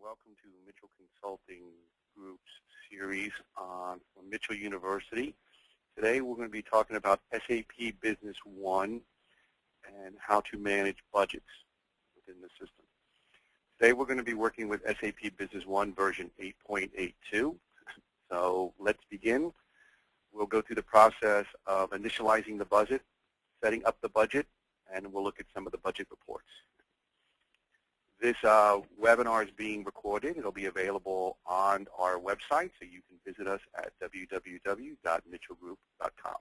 welcome to Michell Consulting Group's series on Michell University. Today we're going to be talking about SAP Business One and how to manage budgets within the system. Today we're going to be working with SAP Business One version 8.82. So let's begin. We'll go through the process of initializing the budget, setting up the budget, and we'll look at some of the budget reports. This webinar is being recorded. It'll be available on our website, so you can visit us at www.mitchellgroup.com.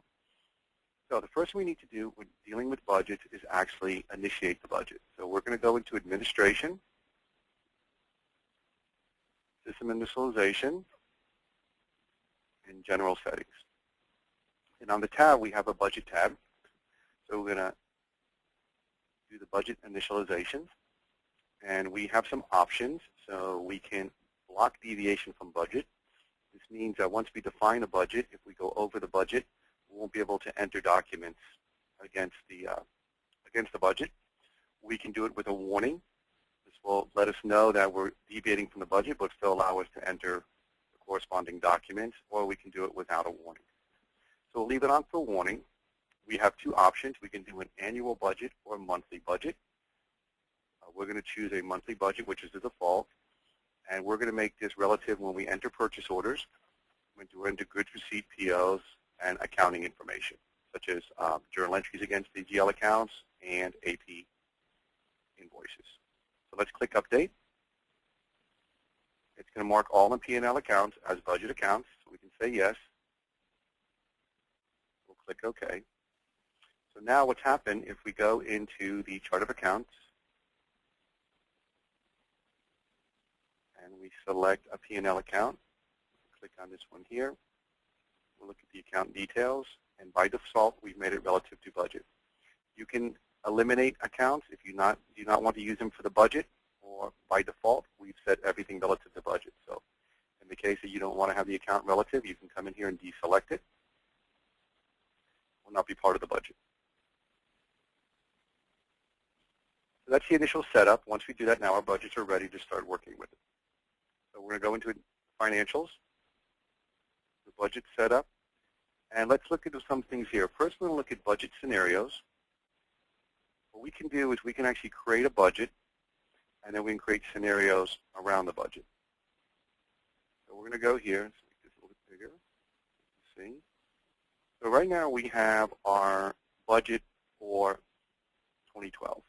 So the first thing we need to do when dealing with budgets is actually initiate the budget. So we're going to go into Administration, System Initialization, and General Settings. And on the tab, we have a Budget tab. So we're going to do the Budget Initialization. And we have some options, so we can block deviation from budget. This means that once we define a budget, if we go over the budget, we won't be able to enter documents against the budget. We can do it with a warning. This will let us know that we're deviating from the budget, but still allow us to enter the corresponding documents, or we can do it without a warning. So we'll leave it on for warning. We have two options. We can do an annual budget or a monthly budget. We're going to choose a monthly budget, which is the default, and we're going to make this relative when we enter purchase orders, when we enter goods receipt POs, and accounting information, such as journal entries against the GL accounts and AP invoices. So let's click Update. It's going to mark all the P&L accounts as budget accounts, so we can say yes. We'll click OK. So now what's happened, if we go into the chart of accounts, and we select a P&L account, click on this one here. We'll look at the account details, and by default, we've made it relative to budget. You can eliminate accounts if you do not want to use them for the budget, or by default, we've set everything relative to budget. So in the case that you don't want to have the account relative, you can come in here and deselect it. It will not be part of the budget. So that's the initial setup. Once we do that, now our budgets are ready to start working with it. So we're going to go into financials, the budget setup, and let's look at some things here. First, we're going to look at budget scenarios. What we can do is we can actually create a budget, and then we can create scenarios around the budget. So we're going to go here. Let's make this a little bit bigger. See. So right now we have our budget for 2012.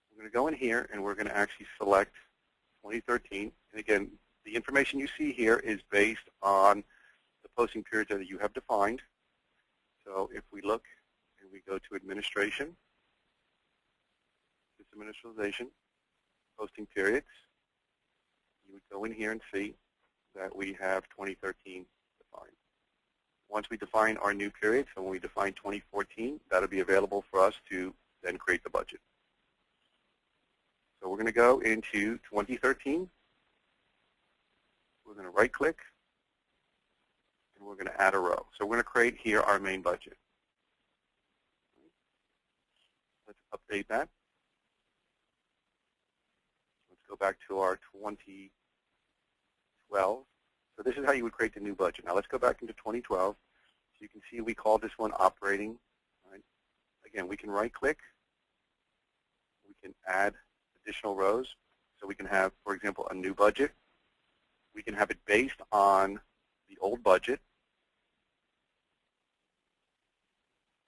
We're going to go in here, and we're going to actually select 2013. And again, the information you see here is based on the posting periods that you have defined. So if we look and we go to Administration, System Initialization, Posting Periods, you would go in here and see that we have 2013 defined. Once we define our new period, so when we define 2014, that'll be available for us to then create the budget. So we're going to go into 2013. We're going to right-click, and we're going to add a row. So we're going to create here our main budget. Let's update that. Let's go back to our 2012. So this is how you would create the new budget. Now let's go back into 2012. So you can see we call this one operating. Right? Again, we can right-click. We can add additional rows. So we can have, for example, a new budget. We can have it based on the old budget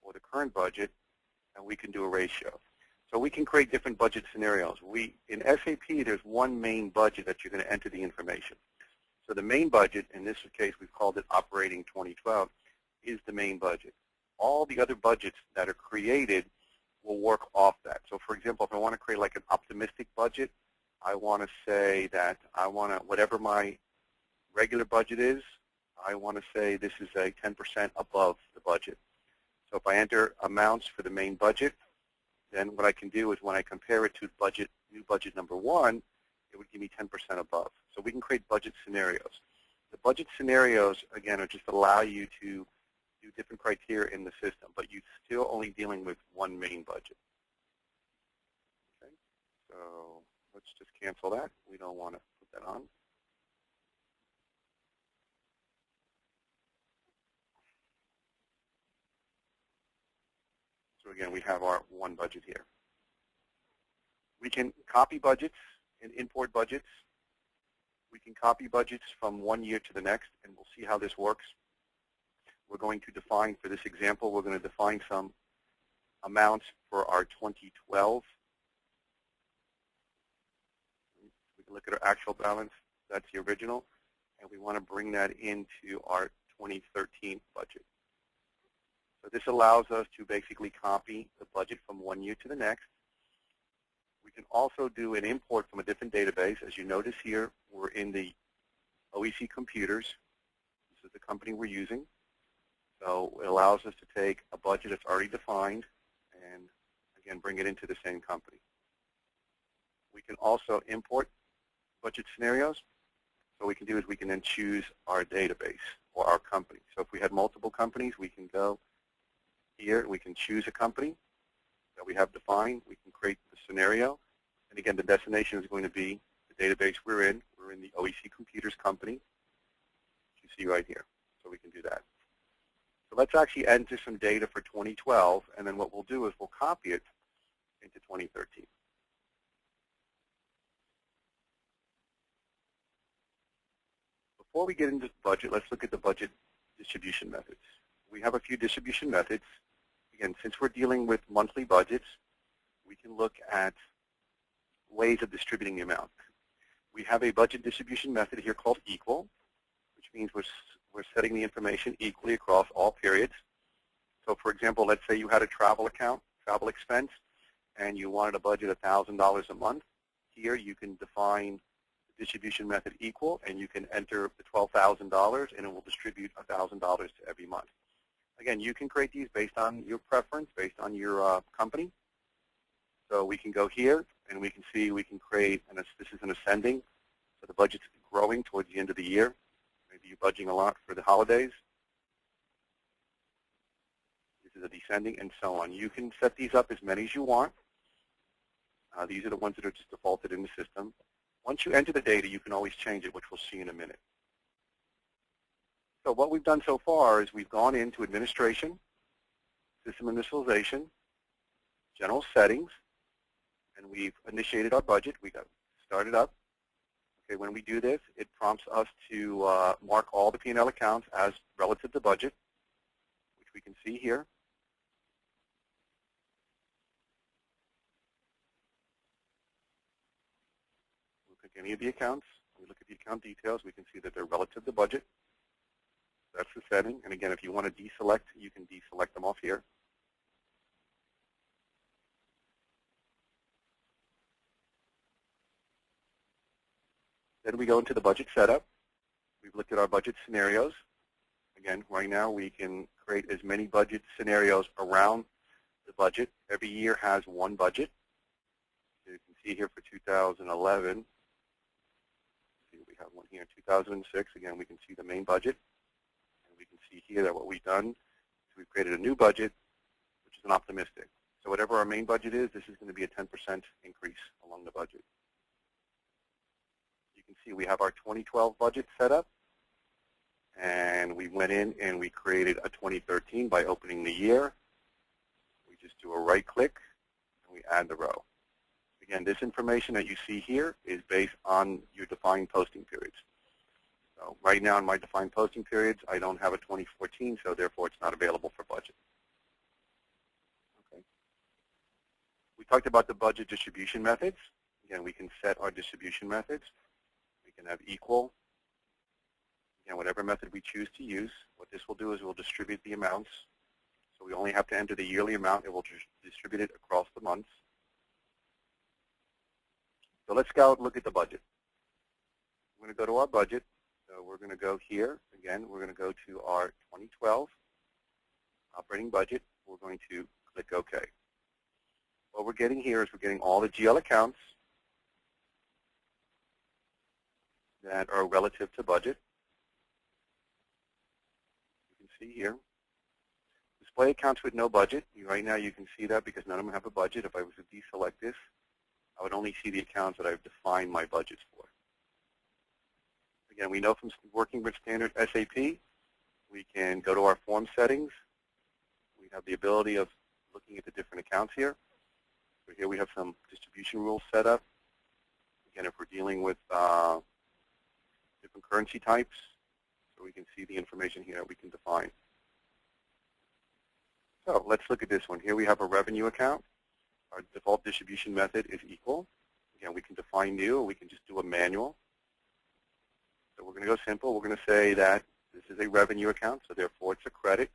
or the current budget, and we can do a ratio. So we can create different budget scenarios. In SAP, there's one main budget that you're going to enter the information. So the main budget, in this case, we've called it Operating 2012, is the main budget. All the other budgets that are created will work off that. So for example, if I want to create like an optimistic budget, I want to say that I want to, whatever my regular budget is, I want to say this is a 10% above the budget. So if I enter amounts for the main budget, then what I can do is when I compare it to budget, new budget number one, it would give me 10% above. So we can create budget scenarios. The budget scenarios, again, are just allow you to do different criteria in the system, but you're still only dealing with one main budget. Okay, so Let's just cancel that. We don't want to put that on. So again, we have our one budget here. We can copy budgets and import budgets. We can copy budgets from one year to the next, and we'll see how this works. We're going to define, for this example, we're going to define some amounts for our 2012. We can look at our actual balance. That's the original. And we want to bring that into our 2013 budget. So this allows us to basically copy the budget from one year to the next. We can also do an import from a different database. As you notice here, we're in the OEC computers. This is the company we're using. So it allows us to take a budget that's already defined and, again, bring it into the same company. We can also import budget scenarios. So what we can do is we can then choose our database or our company. So if we had multiple companies, we can go here. We can choose a company that we have defined. We can create the scenario. And again, the destination is going to be the database we're in. We're in the OEC Computers company, which you see right here. So we can do that. So let's actually enter some data for 2012, and then what we'll do is we'll copy it into 2013. Before we get into the budget, let's look at the budget distribution methods. We have a few distribution methods. Again, since we're dealing with monthly budgets, we can look at ways of distributing the amount. We have a budget distribution method here called equal, which means we're setting the information equally across all periods. So for example, let's say you had a travel account, travel expense, and you wanted a budget of $1,000 a month. Here you can define the distribution method equal, and you can enter the $12,000, and it will distribute $1,000 to every month. Again, you can create these based on your preference, based on your company. So we can go here, and we can see we can create, and this is an ascending, so the budget's growing towards the end of the year. Maybe you're budgeting a lot for the holidays. This is a descending, and so on. You can set these up as many as you want. These are the ones that are just defaulted in the system. Once you enter the data, you can always change it, which we'll see in a minute. So what we've done so far is we've gone into Administration, System Initialization, General Settings, and we've initiated our budget. We got started up. Okay, when we do this, it prompts us to mark all the P&L accounts as relative to budget, which we can see here. We'll click any of the accounts. When we look at the account details, we can see that they're relative to budget. That's the setting. And again, if you want to deselect, you can deselect them off here. Then we go into the budget setup. We've looked at our budget scenarios. Again, right now we can create as many budget scenarios around the budget. Every year has one budget. You can see here for 2011. We have one here in 2006. Again, we can see the main budget. And we can see here that what we've done is we've created a new budget, which is an optimistic. So whatever our main budget is, this is going to be a 10% increase along the budget. You can see we have our 2012 budget set up, and we went in and we created a 2013 by opening the year. We just do a right click and we add the row. Again, this information that you see here is based on your defined posting periods. So right now in my defined posting periods, I don't have a 2014, so therefore it's not available for budget. Okay. We talked about the budget distribution methods. Again, we can set our distribution methods. We can have equal. Again, whatever method we choose to use, what this will do is we'll distribute the amounts. So we only have to enter the yearly amount. It will distribute it across the months. So let's go look at the budget. We're going to go to our budget. So we're going to go here. Again, we're going to go to our 2012 operating budget. We're going to click OK. What we're getting here is we're getting all the GL accounts that are relative to budget. You can see here. Display accounts with no budget. Right now you can see that because none of them have a budget. If I was to deselect this, I would only see the accounts that I've defined my budgets for. Again, we know from working with standard SAP, we can go to our form settings. We have the ability of looking at the different accounts here. So here we have some distribution rules set up. Again, if we're dealing with different currency types, so we can see the information here we can define. So let's look at this one. Here we have a revenue account. Our default distribution method is equal. Again, we can define new, or we can just do a manual. So we're going to go simple. We're going to say that this is a revenue account, so therefore it's a credit.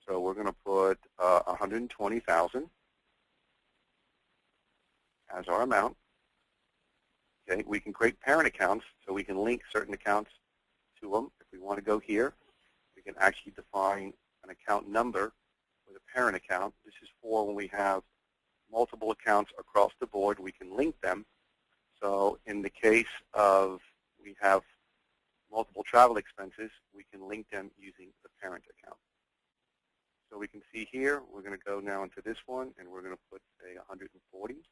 So we're going to put 120,000 as our amount. Okay, we can create parent accounts, so we can link certain accounts to them. If we want to go here, we can actually define an account number with a parent account. This is for when we have multiple accounts across the board, we can link them. So in the case of we have multiple travel expenses, we can link them using the parent account. So we can see here, we're going to go now into this one, and we're going to put, say, 140, and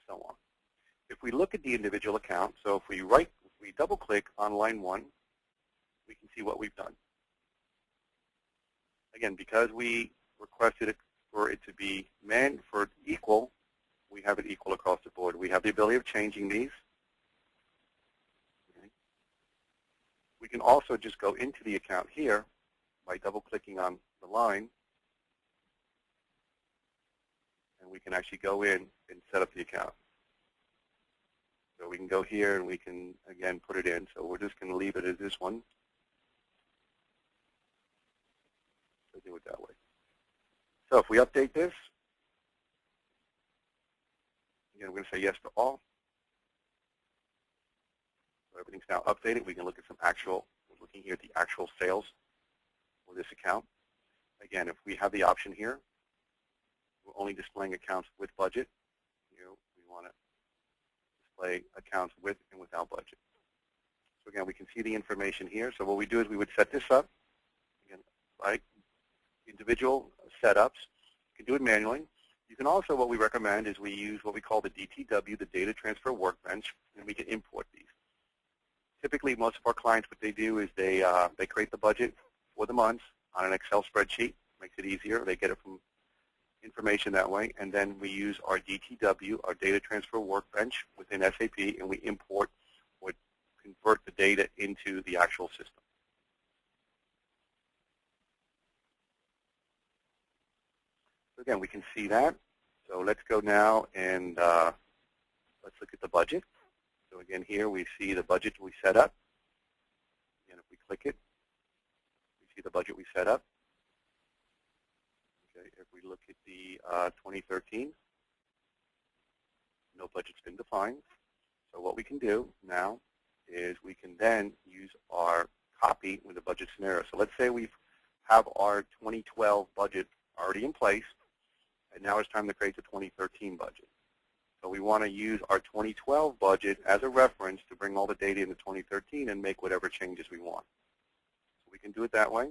so on. If we look at the individual account, so if we double-click on line 1, we can see what we've done. Again, because we requested it for it to be for equal, we have it equal across the board. We have the ability of changing these. Okay. We can also just go into the account here by double-clicking on the line, and we can actually go in and set up the account. So we can go here and we can, again, put it in. So we're just going to leave it as this one. So do it that way. So if we update this, again, we're going to say yes to all. So everything's now updated. We can look at some actual, we're looking here at the actual sales for this account. Again, if we have the option here, we're only displaying accounts with budget. Here we want to display accounts with and without budget. So again, we can see the information here. So what we do is we would set this up, again, like individual setups. You can do it manually. You can also, what we recommend is we use what we call the DTW, the Data Transfer Workbench, and we can import these. Typically, most of our clients, what they do is they create the budget for the months on an Excel spreadsheet. Makes it easier. They get it from information that way, and then we use our DTW, our Data Transfer Workbench within SAP, and we import or convert the data into the actual system. So again, we can see that. So let's go now and let's look at the budget. So again, here we see the budget we set up. And if we click it, we see the budget we set up. Okay, if we look at the 2013, no budget's been defined. So what we can do now is we can then use our copy with the budget scenario. So let's say we have our 2012 budget already in place, and now it's time to create the 2013 budget. So we want to use our 2012 budget as a reference to bring all the data into 2013 and make whatever changes we want. So we can do it that way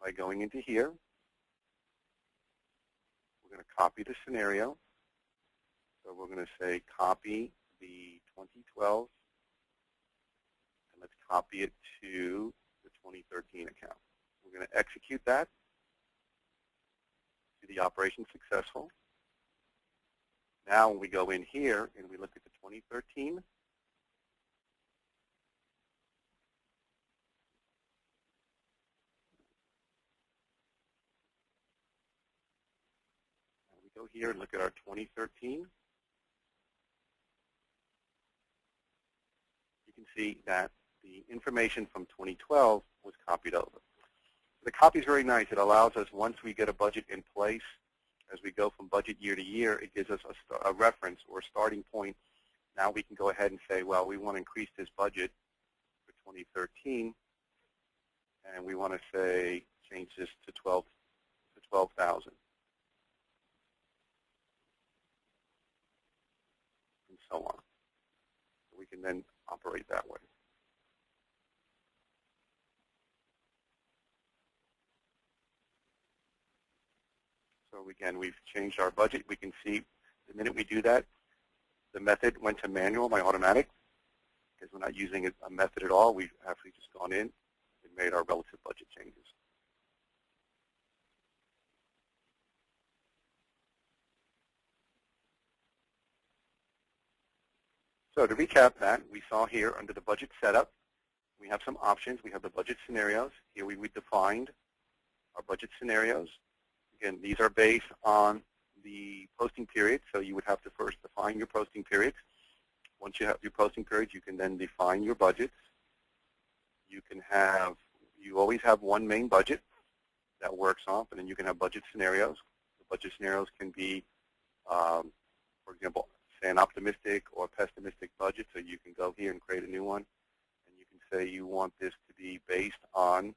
by going into here. We're going to copy the scenario. So we're going to say copy the 2012, and let's copy it to the 2013 account. We're going to execute that. The operation successful. Now when we go in here and we look at the 2013, and we go here and look at our 2013, you can see that the information from 2012 was copied over. The copy is very nice. It allows us, once we get a budget in place, as we go from budget year to year, it gives us a reference or a starting point. Now we can go ahead and say, well, we want to increase this budget for 2013, and we want to say change this to 12,000, and so on. So we can then operate that way. So again, we've changed our budget. We can see the minute we do that, the method went to manual by automatic because we're not using a method at all. We've actually just gone in and made our relative budget changes. So to recap that, we saw here under the budget setup, we have some options. We have the budget scenarios. Here we defined our budget scenarios. Again, these are based on the posting period, so you would have to first define your posting periods. Once you have your posting periods, you can then define your budgets. You always have one main budget that works off, and then you can have budget scenarios. The budget scenarios can be, for example, say an optimistic or pessimistic budget, so you can go here and create a new one, and you can say you want this to be based on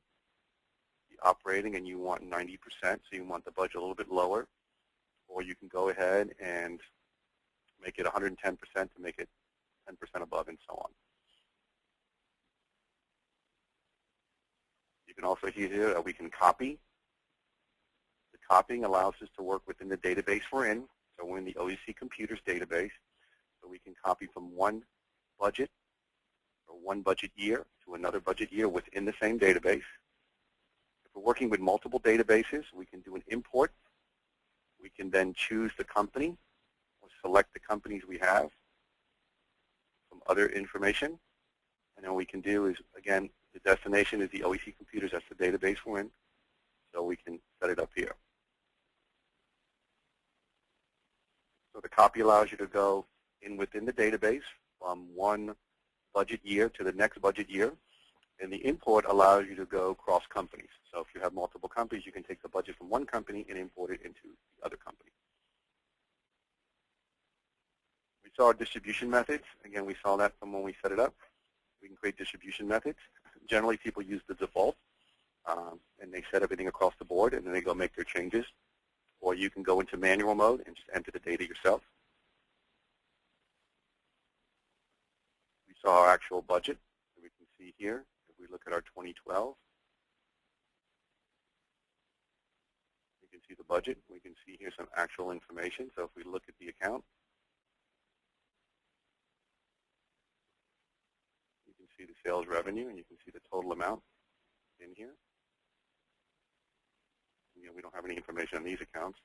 the operating and you want 90%, so you want the budget a little bit lower, or you can go ahead and make it 110% to make it 10% above and so on. You can also hear that we can copy. The copying allows us to work within the database we're in. So we're in the OEC Computers database. So we can copy from one budget or one budget year to another budget year within the same database. If we're working with multiple databases, we can do an import. We can then choose the company or select the companies we have from other information. And then what we can do is, again, the destination is the OEC Computers. That's the database we're in. So we can set it up here. So the copy allows you to go in within the database from one budget year to the next budget year. And the import allows you to go cross companies. So if you have multiple companies, you can take the budget from one company and import it into the other company. We saw our distribution methods. Again, we saw that from when we set it up. We can create distribution methods. Generally, people use the default, and they set everything across the board, and then they go make their changes. Or you can go into manual mode and just enter the data yourself. We saw our actual budget that we can see here. If we look at our 2012, we can see the budget. We can see here some actual information. So if we look at the account, you can see the sales revenue, and you can see the total amount in here. We don't have any information on these accounts.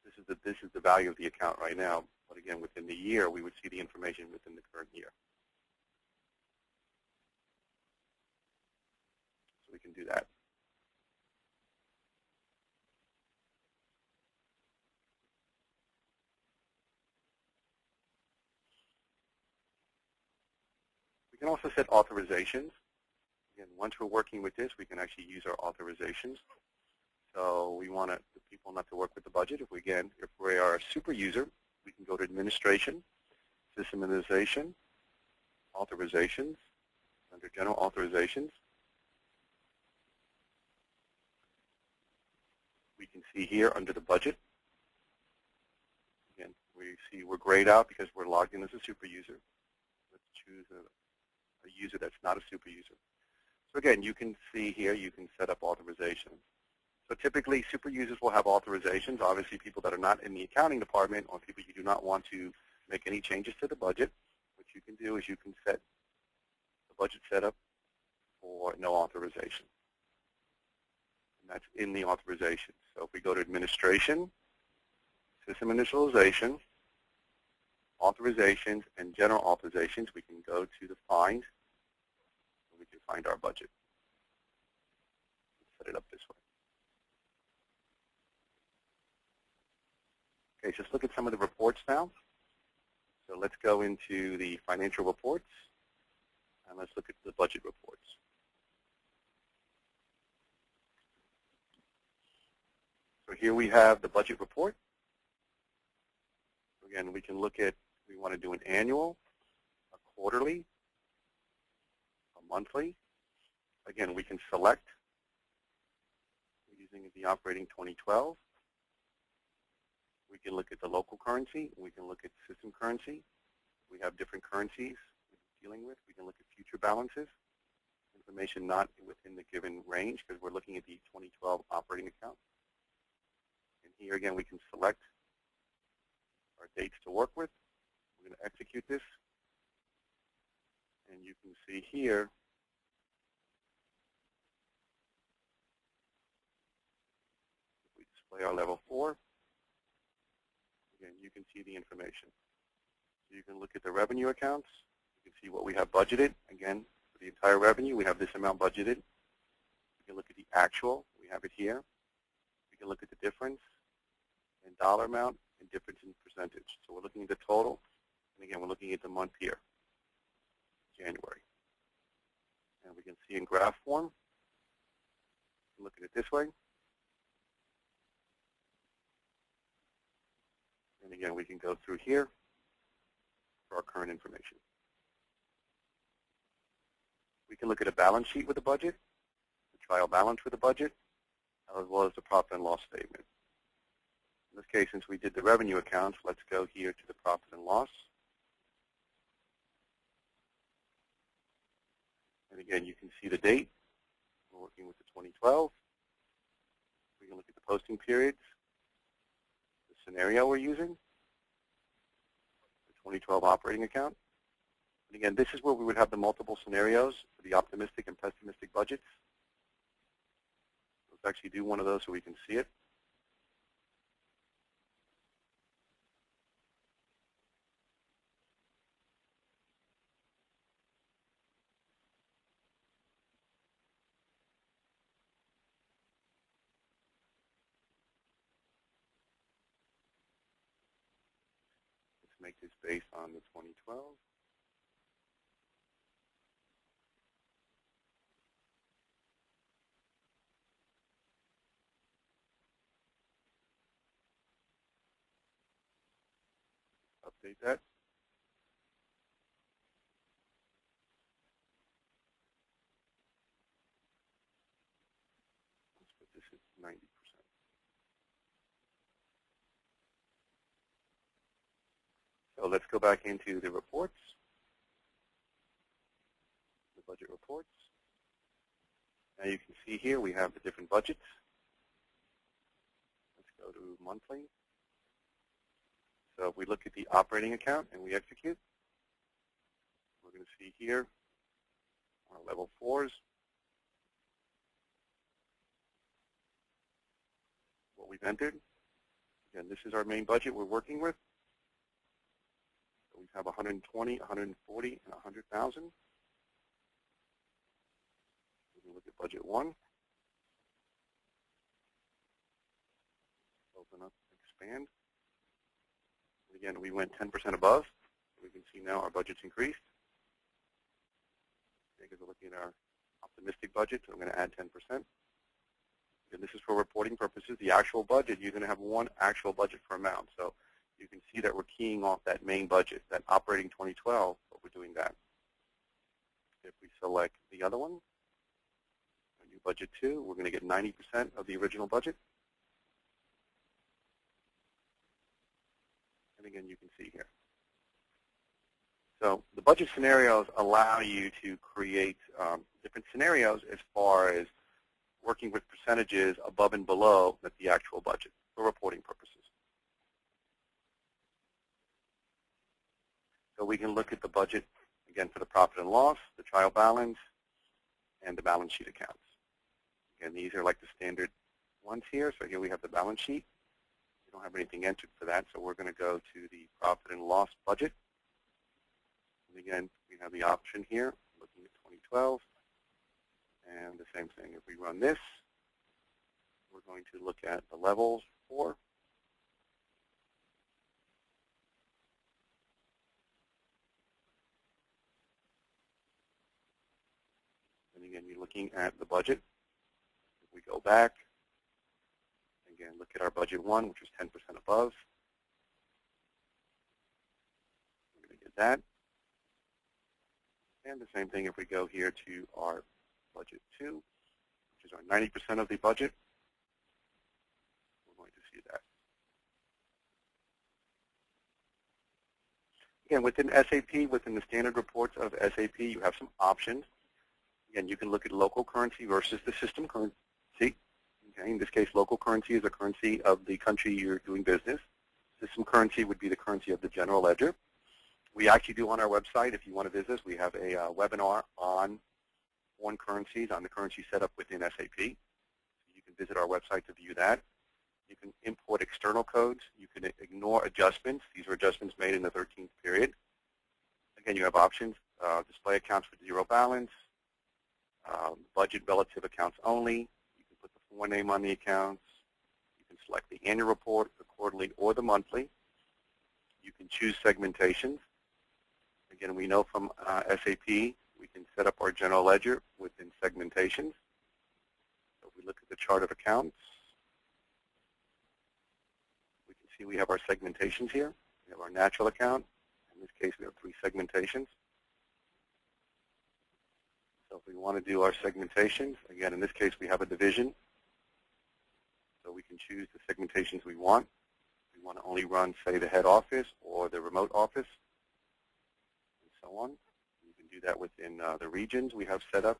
This is the value of the account right now. But again, within the year, we would see the information within the current year. So we can do that. We can also set authorizations. Again, once we're working with this, we can actually use our authorizations. So we want the people not to work with the budget. If we are a super user, we can go to Administration, Systemization, Authorizations, under General Authorizations. We can see here under the budget. Again, we see we're grayed out because we're logged in as a super user. Let's choose a user that's not a super user. So again, you can see here, you can set up authorizations. So typically, super users will have authorizations. Obviously, people that are not in the accounting department or people you do not want to make any changes to the budget, what you can do is you can set the budget setup for no authorization. And that's in the authorization. So if we go to Administration, System Initialization, Authorizations, and General Authorizations, we can go to the Find, and we can find our budget. Let's set it up this way. Okay, so let's look at some of the reports now. So let's go into the financial reports, and let's look at the budget reports. So here we have the budget report. Again, we can look at, we want to do an annual, a quarterly, a monthly. Again, we can select using the operating 2012. We can look at the local currency. We can look at system currency. We have different currencies we're dealing with. We can look at future balances, information not within the given range because we're looking at the 2012 operating account. And here again, we can select our dates to work with. We're going to execute this. And you can see here, if we display our level 4, again, you can see the information. So you can look at the revenue accounts. You can see what we have budgeted. Again, for the entire revenue, we have this amount budgeted. We can look at the actual. We have it here. We can look at the difference in dollar amount and difference in percentage. So we're looking at the total. And again, we're looking at the month here, January. And we can see in graph form. Look at it this way. And again, we can go through here for our current information. We can look at a balance sheet with a budget, a trial balance with a budget, as well as the profit and loss statement. In this case, since we did the revenue accounts, let's go here to the profit and loss. And again, you can see the date. We're working with the 2012. We can look at the posting periods, the scenario we're using, the 2012 operating account. And again, this is where we would have the multiple scenarios for the optimistic and pessimistic budgets. Let's actually do one of those so we can see it. Make this based on the 2012. Update that. Let's put this at 90%. So let's go back into the reports, the budget reports. Now you can see here we have the different budgets. Let's go to monthly. So if we look at the operating account and we execute, we're going to see here our level 4s, what we've entered. Again, this is our main budget we're working with. We have 120, 140, and 100,000. We can look at budget 1. Open up, expand. And again, we went 10% above. We can see now our budget's increased. Because we're looking at our optimistic budget, so I'm going to add 10%. And this is for reporting purposes. The actual budget, you're going to have one actual budget per amount. So you can see that we're keying off that main budget, that operating 2012, but we're doing that. If we select the other one, our new budget 2, we're going to get 90% of the original budget. And again, you can see here. So the budget scenarios allow you to create different scenarios as far as working with percentages above and below the actual budget for reporting purposes. So we can look at the budget, again, for the profit and loss, the trial balance, and the balance sheet accounts. Again, these are like the standard ones here. So here we have the balance sheet. We don't have anything entered for that, so we're going to go to the profit and loss budget. And again, we have the option here, looking at 2012. And the same thing, if we run this, we're going to look at the levels for. And again, you're looking at the budget. If we go back, again, look at our budget 1, which is 10% above. We're going to get that. And the same thing if we go here to our budget 2, which is our 90% of the budget. We're going to see that. Again, within SAP, within the standard reports of SAP, you have some options. Again, you can look at local currency versus the system currency. Okay, in this case, local currency is the currency of the country you're doing business. System currency would be the currency of the general ledger. We actually do on our website, if you want to visit us, we have a webinar on foreign currencies, on the currency setup within SAP. You can visit our website to view that. You can import external codes. You can ignore adjustments. These are adjustments made in the 13th period. Again, you have options. Display accounts with zero balance, budget relative accounts only. You can put the foreign name on the accounts. You can select the annual report, the quarterly, or the monthly. You can choose segmentations. Again, we know from SAP, we can set up our general ledger within segmentations. So if we look at the chart of accounts, we can see we have our segmentations here. We have our natural account. In this case, we have 3 segmentations. So if we want to do our segmentations, again, in this case, we have a division. So we can choose the segmentations we want. We want to only run, say, the head office or the remote office, and so on. You can do that within the regions we have set up.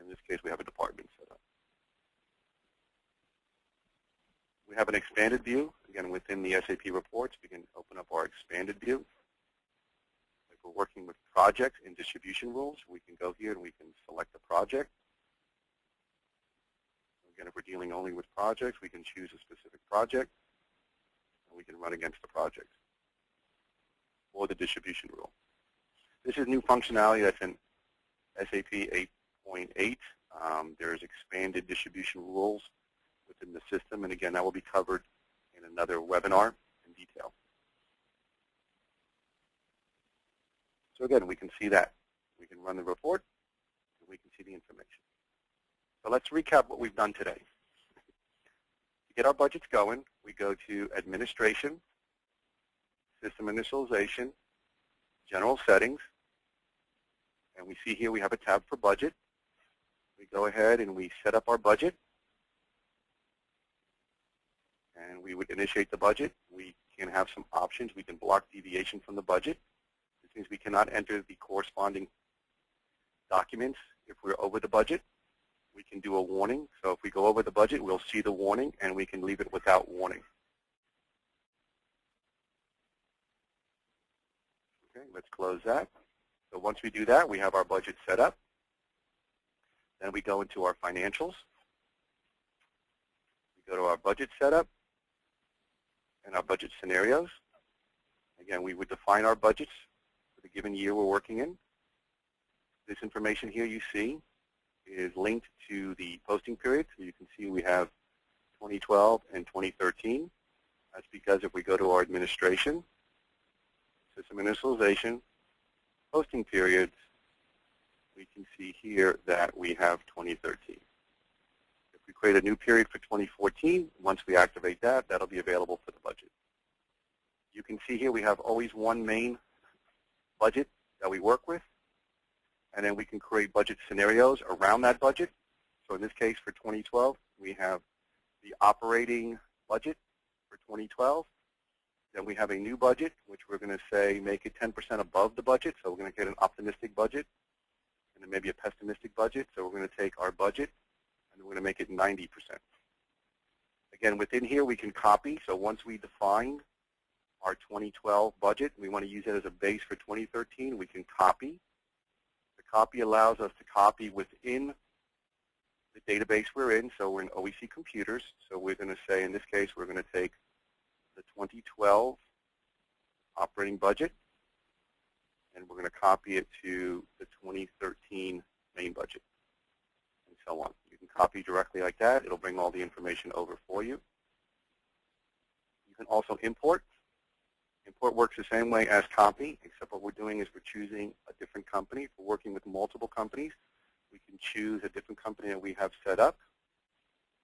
In this case, we have a department set up. We have an expanded view. Again, within the SAP reports, we can open up our expanded view. If we're working with projects and distribution rules, we can go here and we can select a project. Again, if we're dealing only with projects, we can choose a specific project, and we can run against the project or the distribution rule. This is new functionality that's in SAP 8.8. There's expanded distribution rules within the system, and again, that will be covered in another webinar in detail. So again, we can see that. We can run the report, and we can see the information. So let's recap what we've done today. To get our budgets going, we go to Administration, System Initialization, General Settings, and we see here we have a tab for Budget. We go ahead and we set up our budget, and we would initiate the budget. We can have some options. We can block deviation from the budget. This means we cannot enter the corresponding documents if we're over the budget. We can do a warning. So if we go over the budget, we'll see the warning, and we can leave it without warning. Okay, let's close that. So once we do that, we have our budget set up. Then we go into our financials. We go to our budget setup and our budget scenarios. Again, we would define our budgets for the given year we're working in. This information here you see is linked to the posting period. So you can see we have 2012 and 2013. That's because if we go to our administration, system initialization, posting periods, we can see here that we have 2013. If we create a new period for 2014, once we activate that, that'll be available for the budget. You can see here we have always one main budget that we work with, and then we can create budget scenarios around that budget. So in this case, for 2012, we have the operating budget for 2012. Then we have a new budget, which we're going to say make it 10% above the budget. So we're going to get an optimistic budget, and then maybe a pessimistic budget. So we're going to take our budget, and we're going to make it 90%. Again, within here, we can copy. So once we define our 2012 budget, we want to use it as a base for 2013, we can copy. The copy allows us to copy within the database we're in. So we're in OEC Computers. So we're going to say, in this case, we're going to take the 2012 operating budget, and we're going to copy it to the 2013 main budget, and so on. You can copy directly like that. It'll bring all the information over for you. You can also import. Import works the same way as copy, except what we're doing is we're choosing a different company. If we're working with multiple companies, we can choose a different company that we have set up.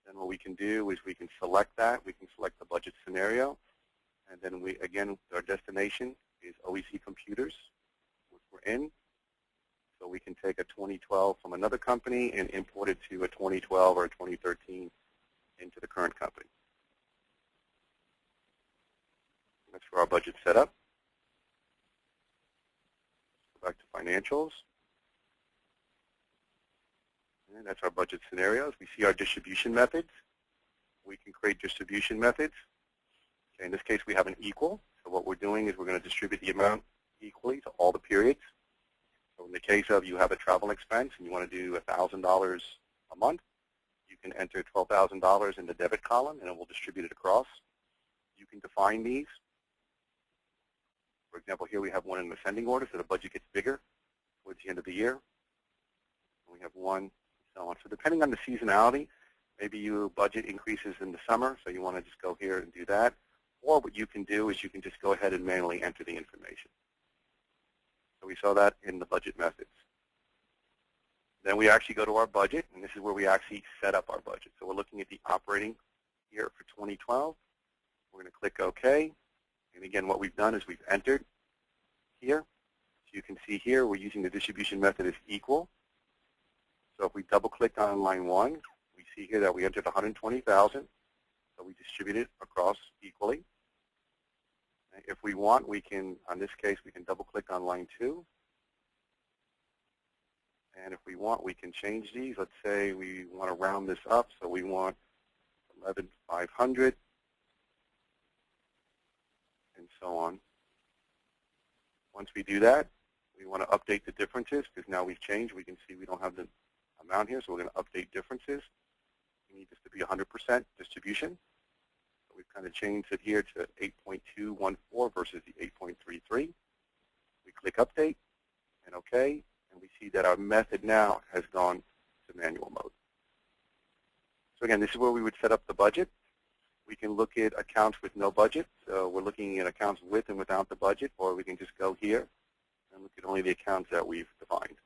Then what we can do is we can select that. We can select the budget scenario. And then we, again, our destination is OEC Computers, which we're in. So we can take a 2012 from another company and import it to a 2012 or a 2013 into the current company. That's for our budget setup. Go back to financials. And And that's our budget scenarios. We see our distribution methods. We can create distribution methods. Okay, in this case, we have an equal. So what we're doing is we're going to distribute the amount equally to all the periods. So in the case of you have a travel expense and you want to do $1,000 a month, you can enter $12,000 in the debit column and it will distribute it across. You can define these. For example, here we have one in ascending order, so the budget gets bigger towards the end of the year. We have one, and so on. So depending on the seasonality, maybe your budget increases in the summer, so you want to just go here and do that. Or what you can do is you can just go ahead and manually enter the information. So we saw that in the budget methods. Then we actually go to our budget, and this is where we actually set up our budget. So we're looking at the operating year for 2012. We're going to click OK. And again, what we've done is we've entered here. So you can see here we're using the distribution method as equal. So if we double-click on line 1, we see here that we entered 120,000. So we distribute it across equally. If we want, we can, on this case, we can double-click on line 2. And if we want, we can change these. Let's say we want to round this up, so we want 11,500, and so on. Once we do that, we want to update the differences because now we've changed. We can see we don't have the amount here, so we're going to update differences. We need this to be 100% distribution. We've kind of changed it here to 8.214 versus the 8.33. We click Update and OK, and we see that our method now has gone to manual mode. So again, this is where we would set up the budget. We can look at accounts with no budget. So we're looking at accounts with and without the budget, or we can just go here and look at only the accounts that we've defined.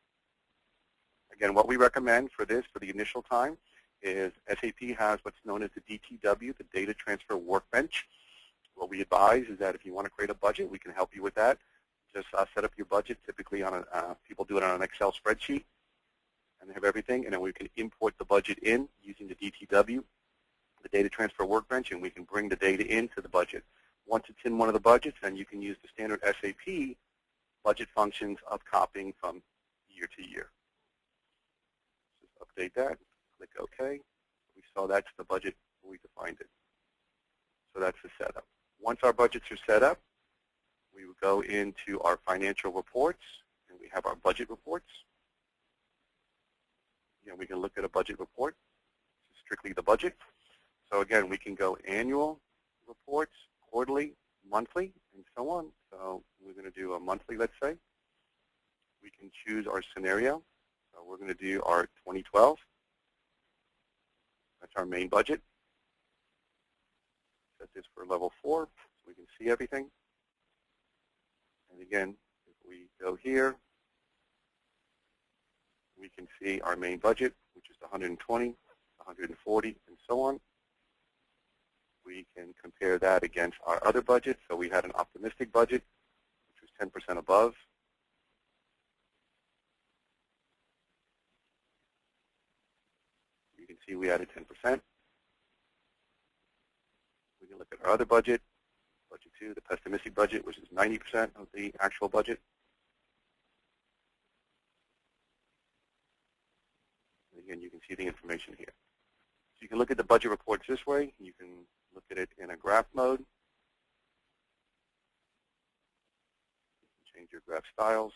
Again, what we recommend for this, for the initial time, is SAP has what's known as the DTW, the Data Transfer Workbench. What we advise is that if you want to create a budget, we can help you with that. Just set up your budget. Typically, people do it on an Excel spreadsheet, and they have everything, and then we can import the budget in using the DTW, the Data Transfer Workbench, and we can bring the data into the budget. Once it's in one of the budgets, then you can use the standard SAP budget functions of copying from year to year. Just update that. Click OK. We saw that's the budget we defined it. So that's the setup. Once our budgets are set up, we would go into our financial reports, and we have our budget reports. Again, we can look at a budget report. This is strictly the budget. So again, we can go annual reports, quarterly, monthly, and so on. So we're going to do a monthly, let's say. We can choose our scenario. So we're going to do our 2012. That's our main budget. Set this for level 4 so we can see everything. And again, if we go here, we can see our main budget, which is the 120, 140, and so on. We can compare that against our other budget. So we had an optimistic budget, which was 10% above. You can see we added 10%. We can look at our other budget, budget 2, the pessimistic budget, which is 90% of the actual budget. And again, you can see the information here. So you can look at the budget reports this way. You can look at it in a graph mode. You can change your graph styles.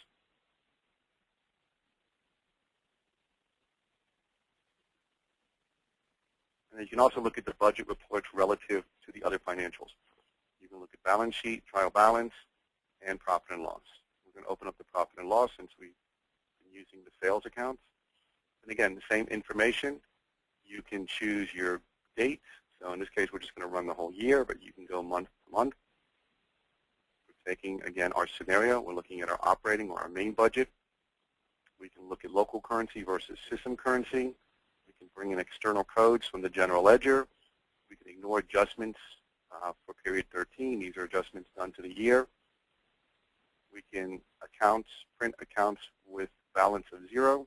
And you can also look at the budget reports relative to the other financials. You can look at balance sheet, trial balance, and profit and loss. We're going to open up the profit and loss since we've been using the sales accounts. And again, the same information. You can choose your date. So in this case, we're just going to run the whole year, but you can go month to month. We're taking, again, our scenario. We're looking at our operating or our main budget. We can look at local currency versus system currency. We can bring in external codes from the general ledger. We can ignore adjustments for period 13. These are adjustments done to the year. We can print accounts with balance of 0.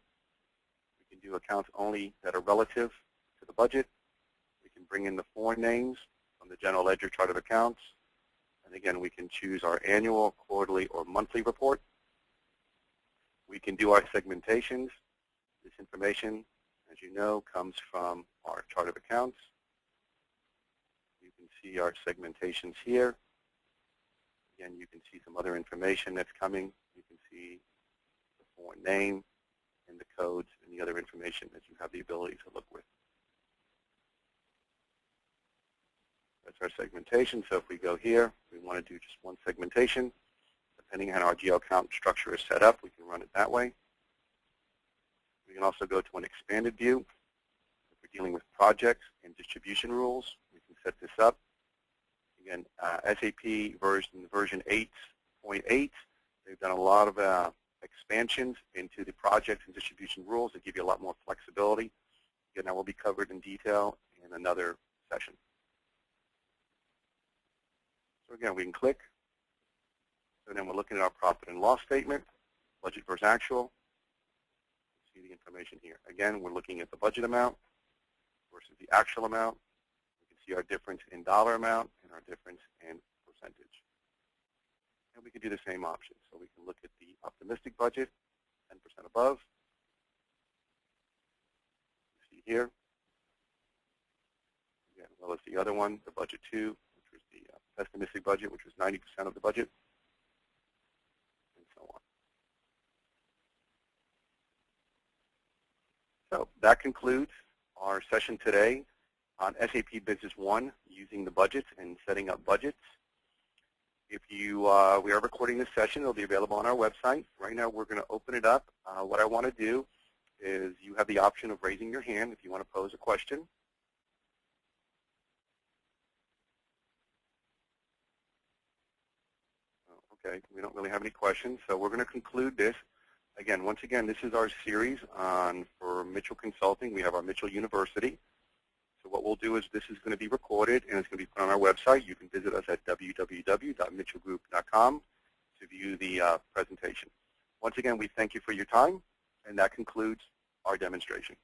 We can do accounts only that are relative to the budget. We can bring in the foreign names from the general ledger chart of accounts. And again, we can choose our annual, quarterly, or monthly report. We can do our segmentations. This information, as as you know, comes from our chart of accounts. You can see our segmentations here. Again, you can see some other information that's coming. You can see the foreign name and the codes and the other information that you have the ability to look with. That's our segmentation. So if we go here, we want to do just one segmentation. Depending on how our GL account structure is set up, we can run it that way. We can also go to an expanded view. If we're dealing with projects and distribution rules, we can set this up. Again, SAP version 8.8, they've done a lot of expansions into the projects and distribution rules that give you a lot more flexibility. Again, that will be covered in detail in another session. So again, we can click. So then we're looking at our profit and loss statement, budget versus actual. See the information here. Again, we're looking at the budget amount versus the actual amount. We can see our difference in dollar amount and our difference in percentage. And we can do the same option. So we can look at the optimistic budget, 10% above. You see here. Again, as well as the other one, the budget 2, which was the pessimistic budget, which was 90% of the budget. So that concludes our session today on SAP Business One, using the budgets and setting up budgets. If you, we are recording this session. It'll be available on our website. Right now, we're going to open it up. What I want to do is you have the option of raising your hand if you want to pose a question. Okay, we don't really have any questions, so we're going to conclude this. Again, once again, this is our series for Michell Consulting. We have our Michell University. So what we'll do is this is going to be recorded, and it's going to be put on our website. You can visit us at www.mitchellgroup.com to view the presentation. Once again, we thank you for your time, and that concludes our demonstration.